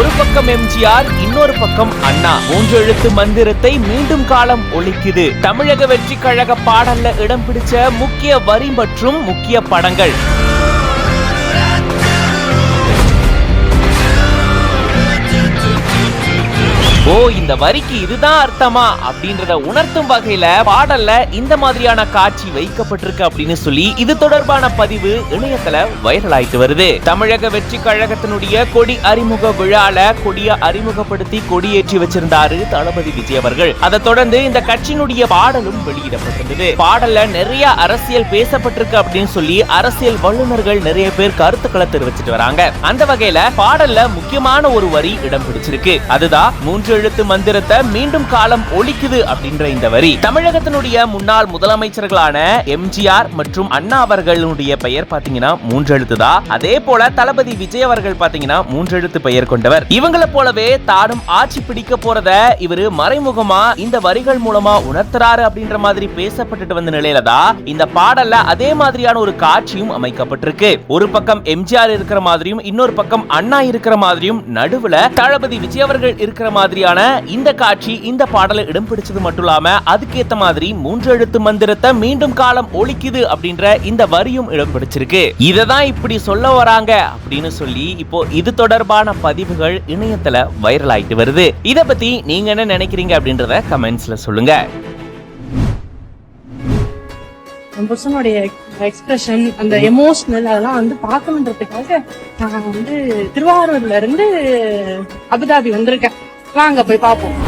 ஒரு பக்கம் எம்ஜிஆர், இன்னொரு பக்கம் அண்ணா. 3 எழுத்து மந்திரத்தை மீண்டும் காலம் ஒலிக்குது. தமிழக வெற்றி கழக பாடல்ல இடம் பிடிச்ச முக்கிய வரி மற்றும் முக்கிய படங்கள். ஓ, இந்த வரிக்கு இதுதான் அர்த்தமா அப்படின்றத உணர்த்தும் வகையில பாடல்ல இந்த மாதிரியான காட்சி வைக்கப்பட்டிருக்கு அப்படின்னு சொல்லி இது தொடர்பான பதிவு இணையத்துல வைரல் ஆயிட்டு வருது. தமிழக வெற்றி கழகத்தினுடைய கொடி அறிமுக விழால கொடியை அறிமுகப்படுத்தி கொடியேற்றி வச்சிருந்தாரு தளபதி விஜய் அவர்கள். அதை தொடர்ந்து இந்த கட்சியினுடைய பாடலும் வெளியிடப்பட்டிருந்தது. பாடல்ல நிறைய அரசியல் பேசப்பட்டிருக்கு அப்படின்னு சொல்லி அரசியல் வல்லுநர்கள் நிறைய பேர் கருத்துக்களை தெரிவிச்சிட்டு வராங்க. அந்த வகையில பாடல்ல முக்கியமான ஒரு வரி இடம் பிடிச்சிருக்கு. அதுதான் 3 எழுத்து மந்திரத்தை மீண்டும் காலம் ஒலிக்குது அப்படின்ற இந்த வரி. தமிழகத்தினுடைய முன்னாள் முதலமைச்சர்களான எம்ஜிஆர் மற்றும் அண்ணா அவர்களுடைய பெயர் பாத்தீங்கன்னா 3 எழுத்து தான். அதே போல தளபதி விஜய் அவர்கள் பாத்தீங்கன்னா 3 எழுத்து பெயர் கொண்டவர். இவங்கள போலவே தானும் ஆட்சி பிடிக்க போறத இவரு மறைமுகமா இந்த வரிகள் மூலமா உணர்த்துறாரு அப்படின்ற மாதிரி பேசப்பட்டு வந்த நிலையில தான் இந்த பாடல்ல அதே மாதிரியான ஒரு காட்சியும் அமைக்கப்பட்டிருக்கு. ஒரு பக்கம் எம்ஜிஆர் இருக்கிற மாதிரியும் இன்னொரு பக்கம் அண்ணா இருக்கிற மாதிரியும் நடுவுல தளபதி விஜய் அவர்கள் இருக்கிற மாதிரியான இந்த காட்சி இந்த பாடல இடம் பிடிச்சது மட்டும் இல்லாம அதுக்கேத்த மாதிரி 3 எழுத்து மந்திரத்தை மீண்டும் காலம் ஒலிக்குது அப்படின்ற இந்த வரியும் இடம் பிடிச்சிருக்கு. இததான் இப்படி சொல்ல வராங்க அப்படின்னு சொல்லி இப்போ இது தொடர்பான பதிவுகள் இணையத்துல வைரல் ஆயிட்டு வருது. இத பத்தி நீங்க என்ன நினைக்கிறீங்க அப்படின்றத கமெண்ட்ஸ்ல சொல்லுங்க. எக்ஸ்பிரஷன், அந்த எமோஷனல் அதெல்லாம் வந்து பார்க்கணுன்றதுக்காக நான் வந்து திருவாரூர்ல இருந்து அபுதாபி வந்திருக்கேன். வாங்க போய் பார்ப்போம்.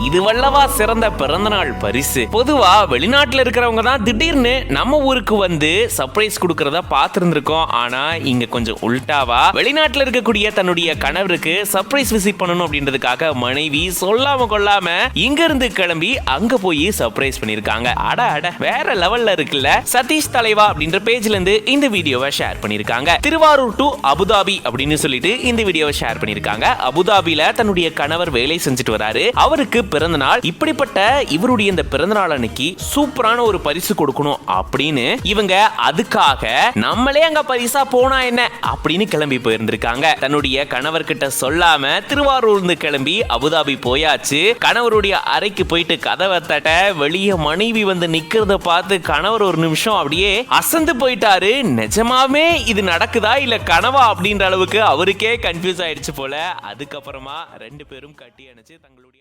இது வல்லவா சிறந்த பிறந்தநாள் பரிசு. பொதுவா வெளிநாட்டுல இருக்கிறவங்க தான் திடீர்னு நம்ம ஊருக்கு வந்து சர்ப்ரைஸ் கொடுக்கறத பார்த்திருந்திருக்கோம். ஆனா இங்க கொஞ்சம் உல்டாவா வெளிநாட்டுல இருக்கக்கூடிய தன்னுடைய கணவருக்கு சர்ப்ரைஸ் விசிட் பண்ணணும் அப்படின்றதுக்காக மனைவி சொல்லாம கொள்ளாம இங்க இருந்து கிளம்பி அங்க போய் சர்ப்ரைஸ் பண்ணிருக்காங்க. அட அட வேற லெவல்ல இருக்குல்ல. சதீஷ் தலைவா அப்படின்ற பேஜ்ல இருந்து இந்த வீடியோவை ஷேர் பண்ணிருக்காங்க. திருவாரூர் டு அபுதாபி அப்படின்னு சொல்லிட்டு இந்த வீடியோவை ஷேர் பண்ணிருக்காங்க. அபுதாபில தன்னுடைய கணவர் வேலை செஞ்சுட்டு வராரு. அவருக்கு பிறந்த நாள். இப்படிப்பட்ட இவருடைய இந்த பிறந்த நாள் அன்னைக்கு சூப்பரான ஒரு பரிசு கொடுக்கணும் அப்படின்னு இவங்க அதுக்காக நம்மளே அங்க பரிசா போனா என்ன அப்படின்னு கிளம்பி போயிருந்திருக்காங்க. தன்னுடைய கணவர்கிட்ட சொல்லாம திருவாரூர்ந்து கிளம்பி அபுதாபி போயாச்சு. கணவருடைய அறைக்கு போயிட்டு கதவை தட்ட வெளியே மனைவி வந்து நிக்கிறத பார்த்து கணவர் ஒரு நிமிஷம் அப்படியே அசந்து போயிட்டாரு. நிஜமாவே இது நடக்குதா இல்ல கனவா அப்படின்ற அளவுக்கு அவருக்கே கன்ஃபியூஸ் ஆயிடுச்சு போல. அதுக்கப்புறமா 2 பேரும் கட்டி அணைச்சு தங்களுடைய